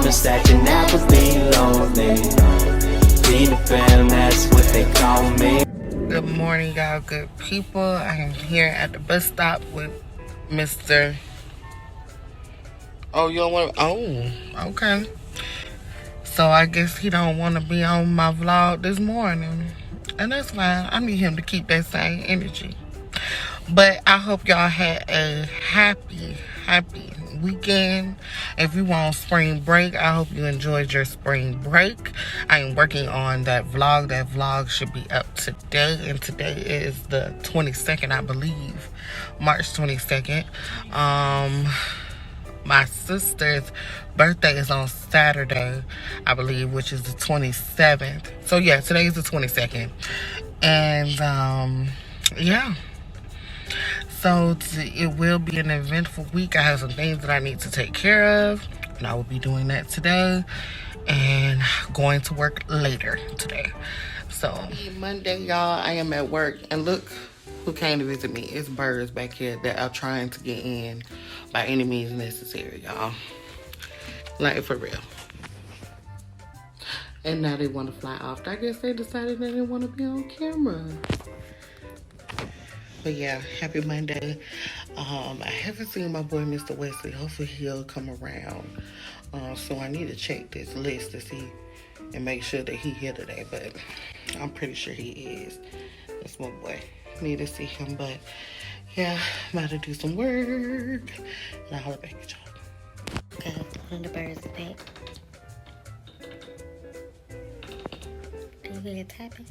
promise that you never be lonely. Be the fam, that's what they call me. Good morning, y'all good people. I am here at the bus stop with Mr. Oh, you don't want to? Oh, okay. So I guess he don't want to be on my vlog this morning. And that's fine. I need him to keep that same energy. But I hope y'all had a happy weekend. If you want spring break, I hope you enjoyed your spring break. I am working on that vlog. That vlog should be up today. And today is the 22nd, I believe. March 22nd. My sister's birthday is on Saturday, I believe, which is the 27th. So yeah, today is the 22nd. And yeah. So it will be an eventful week. I have some things that I need to take care of, and I will be doing that today and going to work later today. So Monday, y'all, I am at work, and look who came to visit me. It's birds back here that are trying to get in by any means necessary, y'all. Like, for real. And now they want to fly off. I guess they decided they didn't want to be on camera. But yeah, happy Monday. I haven't seen my boy Mr. Wesley. Hopefully he'll come around. So I need to check this list to see and make sure that he's here today. But I'm pretty sure he is. That's my boy. Need to see him. But yeah, I'm about to do some work. And I'll holler back at y'all. Okay, one of the birds is back. Do you hear it tapping?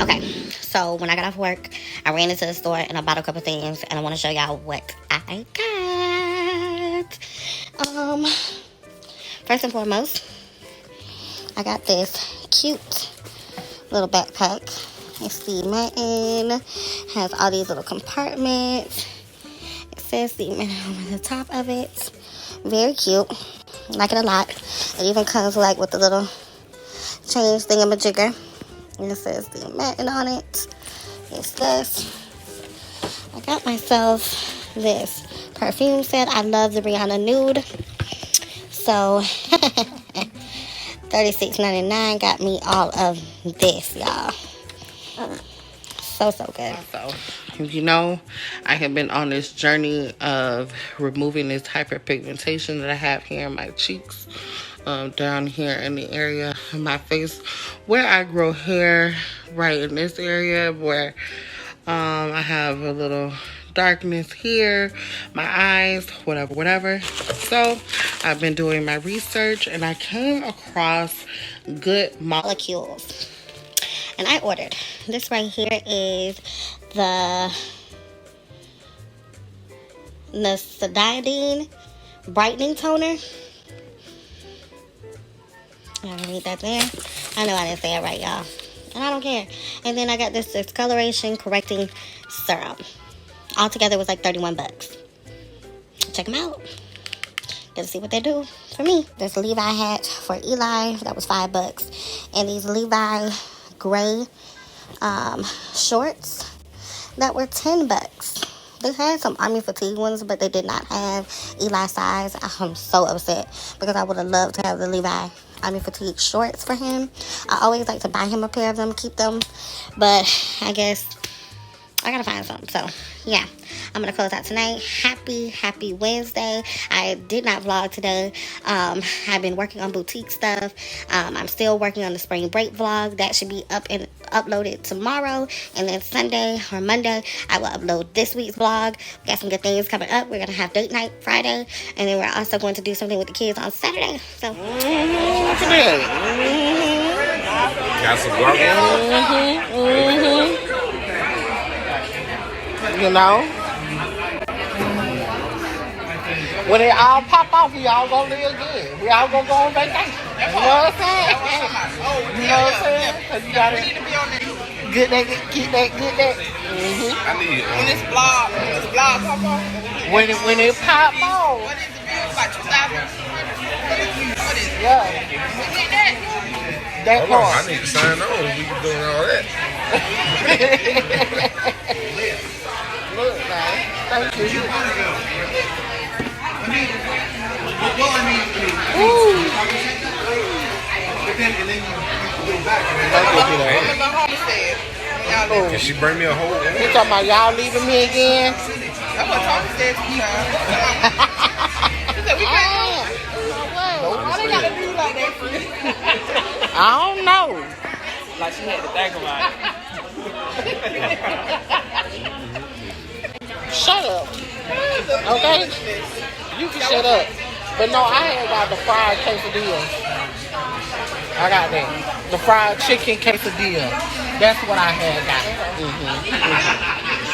Okay, so when I got off work, I ran into the store and I bought a couple things, and I want to show y'all what I got. First and foremost, I got this cute little backpack. It's Steve Martin, has all these little compartments. It says Steve Martin on the top of it. Very cute. Like it a lot. It even comes like with the little change thingamajigger. And it says Steve Martin on it. It's this. I got myself this perfume set. I love the Rihanna Nude. So $36.99 got me all of this, y'all. So good. So, you know, I have been on this journey of removing this hyperpigmentation that I have here in my cheeks. Down here in the area of my face where I grow hair, right in this area where I have a little darkness here, my eyes, whatever. So I've been doing my research and I came across Good Molecules, and I ordered this right here. Is the Nestidine brightening toner. I don't read that there. I know I didn't say it right, y'all. And I don't care. And then I got this discoloration correcting serum. Altogether it was like 31 bucks. Check them out. Get to see what they do for me. This Levi hat for Eli. That was 5 bucks. And these Levi gray shorts that were 10 bucks. They had some Army Fatigue ones, but they did not have Eli size. I'm so upset because I would have loved to have the Levi Army Fatigue shorts for him. I always like to buy him a pair of them, keep them, but I guess I gotta find some. So yeah, I'm gonna close out tonight. Happy Wednesday. I did not vlog today. I've been working on boutique stuff. I'm still working on the spring break vlog. That should be up and uploaded tomorrow, and then Sunday or Monday I will upload this week's vlog. We got some good things coming up. We're gonna have date night Friday, and then we're also going to do something with the kids on Saturday. So got some work. You know, when it all pop off, we all gonna live good. We all gonna go on vacation. You know what I'm saying? You know what I'm saying? Cause you gotta get that. I need it. When this vlog pop off. When it pop off. What is the view? About Yeah. That Hold on, part. I need to sign on. We doing all that. Look, man. Thank you. Ooh. Can she bring me a whole one? You talking about y'all leaving me again? That's what Tommy said to me. He said, we can't go. Why they gotta do like that for you? I don't know. Like she had to think about it. Shut up. Okay? You can shut up. But no, I had got the fried quesadilla. I got that. The fried chicken quesadilla. That's what I had got.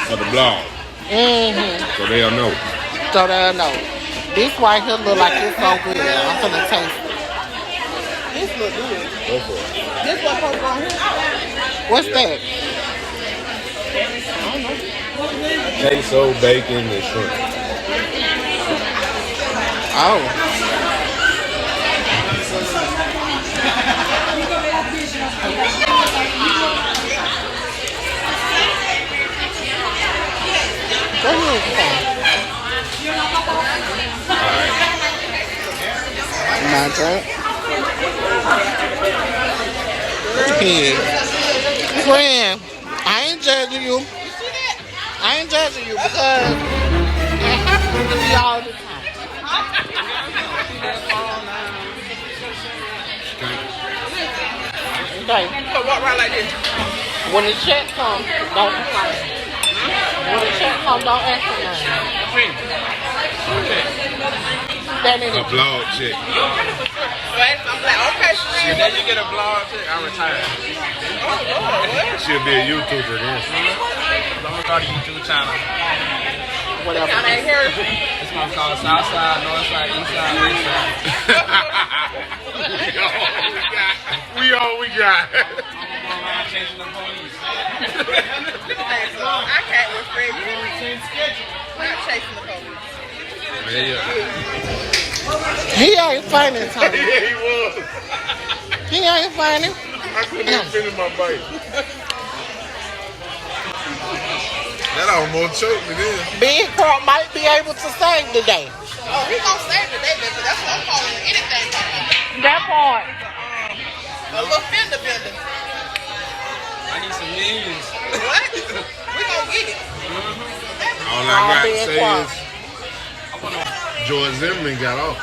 For the blog. So they'll know. So they'll know. This right here look like it's so good. I'm gonna taste it. This look good. Go for it. This what supposed to go on here? What's that? Queso, bacon, and shrimp. Oh. Go ahead. My drink. Yeah. Friend, I ain't judging you. I ain't judging you because it happens to me all the time. Okay. So walk around like this. When the check comes, don't complain. When the check comes, don't ask for nothing. That A nigga. blog check. Right? I'm like, okay, And then you get a blog check, I retire. She'll be a YouTuber then. I'm gonna start a YouTube channel. Whatever. I ain't here. It's gonna be called Southside, Northside, Eastside, Westside. We all we got. I'm around chasing the police. I can't with Fred. Not chasing the police. Yeah. He ain't funny, Tommy. Yeah, he was. He ain't funny. I couldn't even finish my bite. That almost choked me then. Big Croc might be able to sing today. Oh, he gonna save the day, baby. That's what I'm calling anything. That part. A little fender bender. I need some millions. What? We gonna get it. All I got to Big say Croc. is George Zimmerman got off.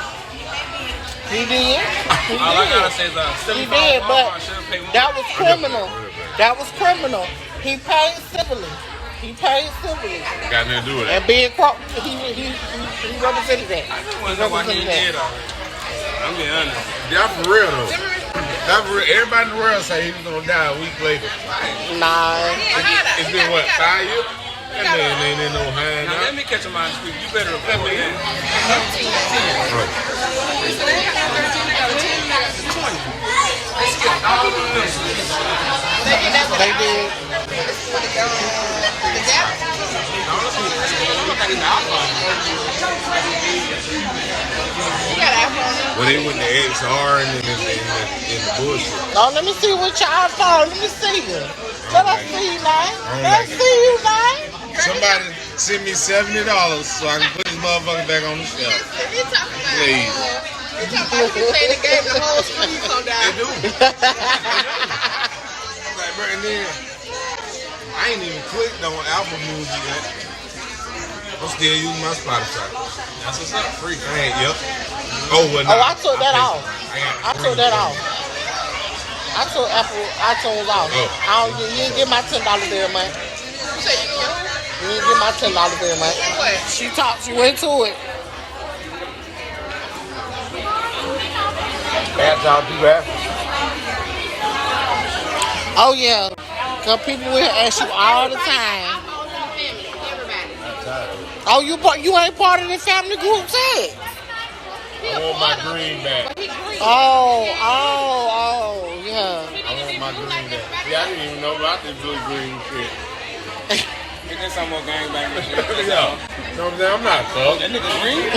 He did. He All I gotta did. say is He $75 did, but I should have paid more. that was criminal. That was criminal. He paid civilly. He paid civilly. Got nothing to do with And that. Big Croc, he represented that. I just want to know why he did already. I'm being honest. Yeah, for real though. That for real. Everybody in the world say he was gonna die a week later. Nah. It's been what, 5 years? That man ain't in no hand Now let now. me catch a mind speak. You better report that. They did. When they went to XR and in the bullshit. Oh, let me see what y'all saw. Let me see you. Let us see you, man. Let us see you, man. Somebody send me $70 so I can put this motherfucker back on the shelf. He talking about. Please. He talking about you playing the game, the whole screen come They down. do. Like, bro, and then I ain't even clicked on Apple Music yet. I'm still using my Spotify. That's what's up. Free. I ain't, yep. Oh, well, Oh, I took that off. I I took that off. I took Apple iTunes off. Oh. You didn't get my $10 bill, man. You say you know? You didn't get my $10 bill, man. What? She talked you into it. That's all do that. Oh, yeah. Because people will ask you all the time. Oh, you ain't part of the family group chat. I want my green back. Oh, yeah. I want my green back. Yeah, I didn't even know about this blue green shit. Get this some more gangbang shit. Yeah. You know what I'm saying? I'm not Oh, fucked. that nigga green?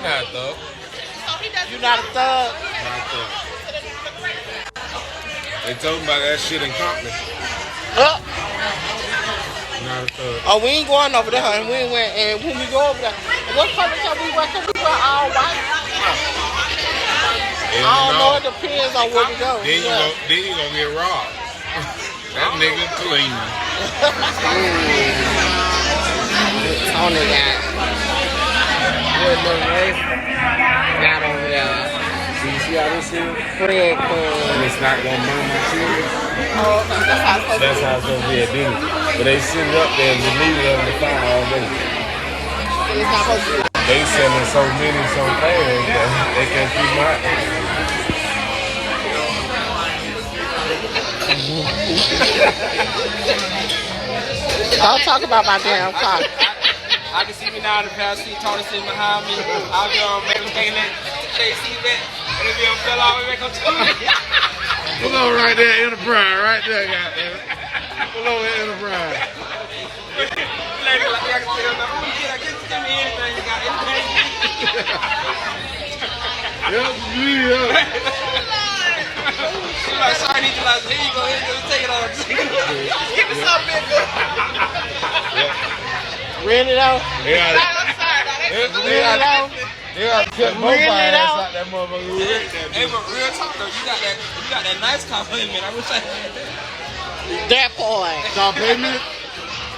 not a thug. You not a thug? Not a thug. They told me about that shit in Compton. Oh. Not a thug. Oh, we ain't going over there, and we ain't went. And when we go over there, what color can we wear? Can we wear all white? I don't know. It depends on where we go. Then you gonna get robbed. That nigga clean. Tony got good little race. Got over there. So you see how this is? Fred And it's not gonna burn my children. Oh, that's how it's supposed to That's how it's gonna be a dinner. But they sit it up there and leave it on the fire all day. be. It's not supposed to be. They selling so many so fast that they can't keep them out. Don't talk about my damn car. I can see me now in the past seat, Tony sitting behind me. I'll be on maybe taking that seat back. And if you fell all the way back up to me. Pull over right there, Enterprise, right there, goddamn. Pull over Enterprise. Lady, like, I can see her, oh, yeah, just give me anything you got, anything. Yeah. She's like, sorry, I need to, like, here you go, take it on. Give me something, big. Rent it out. Yeah. Rent it out. They gotta cut both Rent it ass out. out that motherfucker who wrecked that Hey, bitch. but real talk though, you got that nice compliment. I wish I had that. That part. Car payment?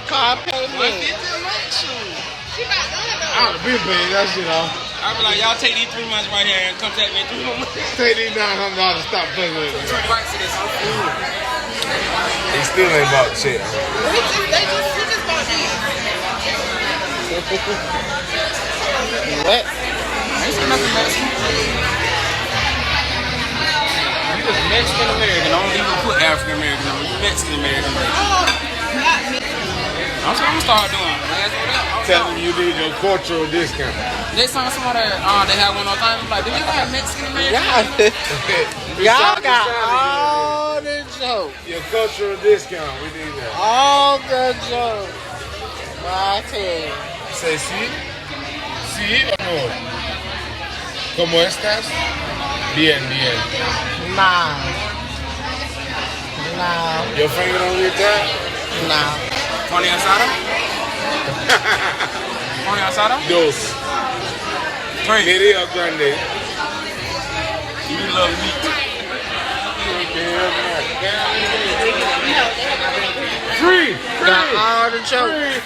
Car payment. 150 a month, shoot. She about done though. I would have been paying that shit off. I be like, y'all take these 3 months right here and come take me in 3 more months. Take these $900 and stop playing with me. 2 bites of this. They still ain't bought the shit. He just bought these. What? Mexican, nothing Mexican. You just Mexican American. I don't even put African American on. You Mexican American. Oh, not me. That's what I'm gonna start doing. Tell them you need your cultural discount. They saw somebody they have one on time. I'm like, do you have Mexican American? Y'all got all the jokes. Your cultural discount, we need that. All the jokes. I tell you. Say, sí, amor. ¿Cómo estás? Bien. Nah. Nah. Your finger on your tab? Nah. Tony asada? Tony asada? Dos. 3. Medio grande. You love meat. 3. Got all the jokes.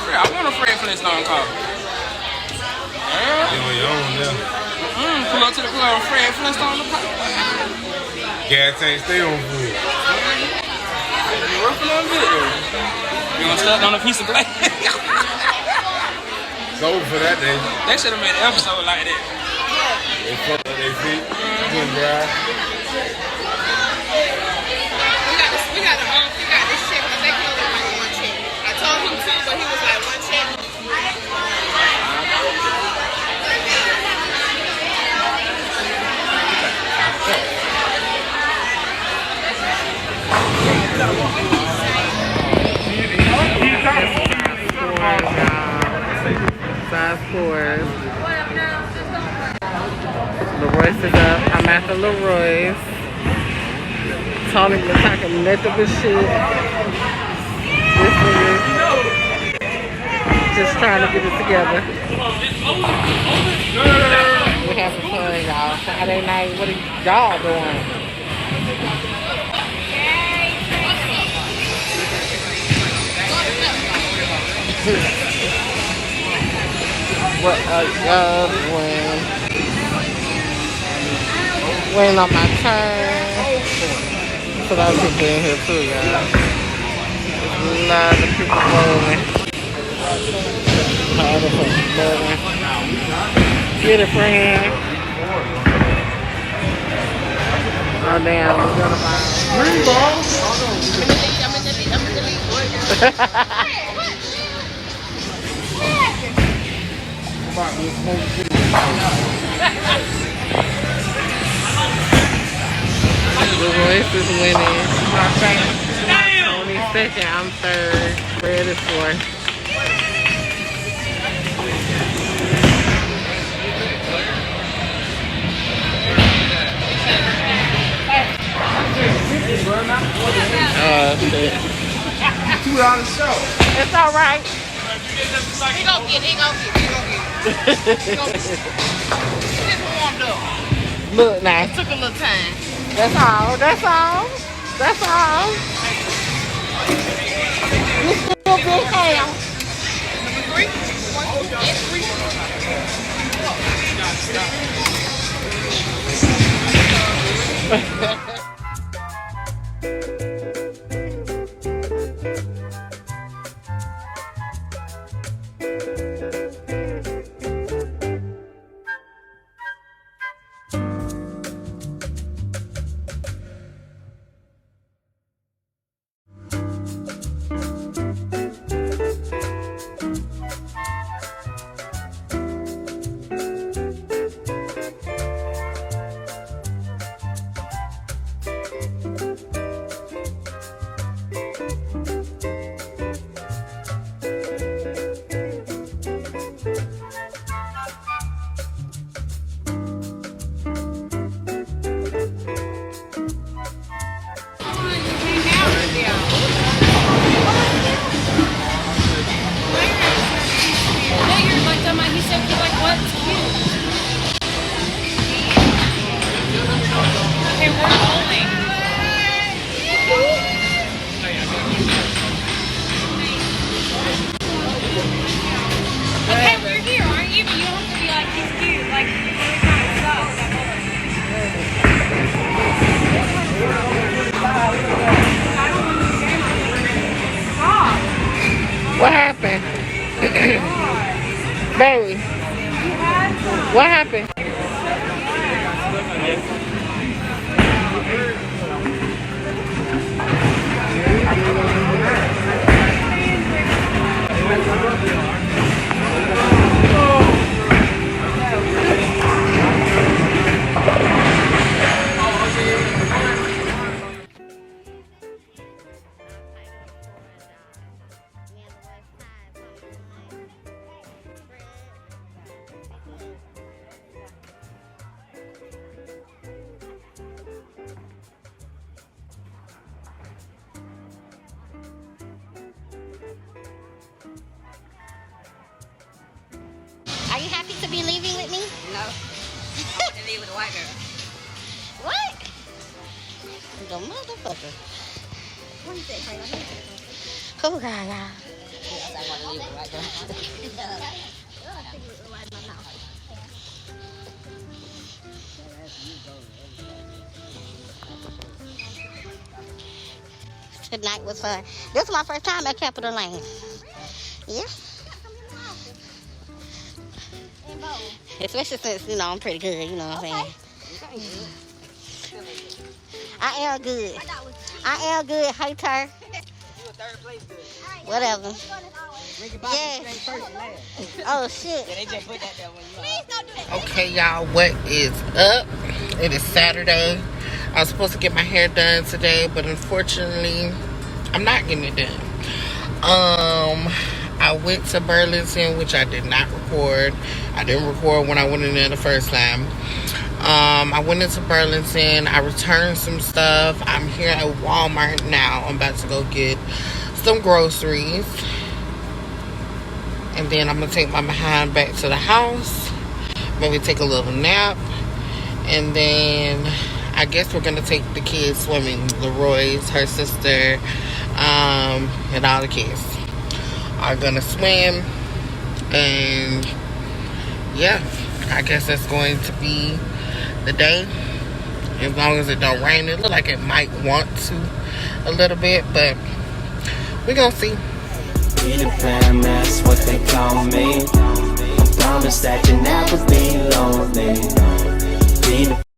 I want a Fred Flintstone car. Pull up to the club, Fred Flintstone. Gas tank stay on food. You work for them good though. You gonna start on a piece of glass? It's over for that day. They should have made an episode like that. They fuck up their feet. Good drive. We got this check because they closed it like 1 check. I told him 2, but he was like 1 check. Size 4s. Leroy's is up. I'm at the Leroy's. Tony been talking nothing but shit. This nigga just trying to get it together. We having fun, y'all. Friday night. What are y'all doing? What y'all doing? Waiting on my turn. So that's people in here too, y'all. There's a lot of people moving. All the people moving. Get it, friend. Oh damn, we're gonna buy green balls. I'm gonna delete one. Royce is winning. My second. 22nd, I'm third. Red is fourth. Shit. $2 show. It's all right. He gon' get it. Just warmed up. Look now. It took a little time. That's all. That's all. That's all. You still big ham. Number 3. It's 3. What happened? Baby. What happened? Are you happy to be leaving with me? No. And leave with a white girl. What? The motherfucker. What you say, Frank? Oh, God, y'all. I want to leave with a white girl. Tonight was fun. This is my first time at Capitol Lane. Yeah. Especially since, you know, I'm pretty good, you know what I'm saying? I am good. I am good. Hey, Tur. Whatever. Yeah. Oh, shit. Okay, y'all, what is up? It is Saturday. I was supposed to get my hair done today, but unfortunately, I'm not getting it done. I went to Burlington, which I did not record. I didn't record when I went in there the first time. I went into Burlington. I returned some stuff. I'm here at Walmart now. I'm about to go get some groceries. And then I'm going to take my behind back to the house. Maybe take a little nap. And then I guess we're going to take the kids swimming. Leroy's, her sister, and all the kids are gonna swim. And yeah, I guess that's going to be the day, as long as it don't rain. It look like it might want to a little bit, but we gonna see. Be the fam, that's what they call me. I promise that you never be lonely. Be the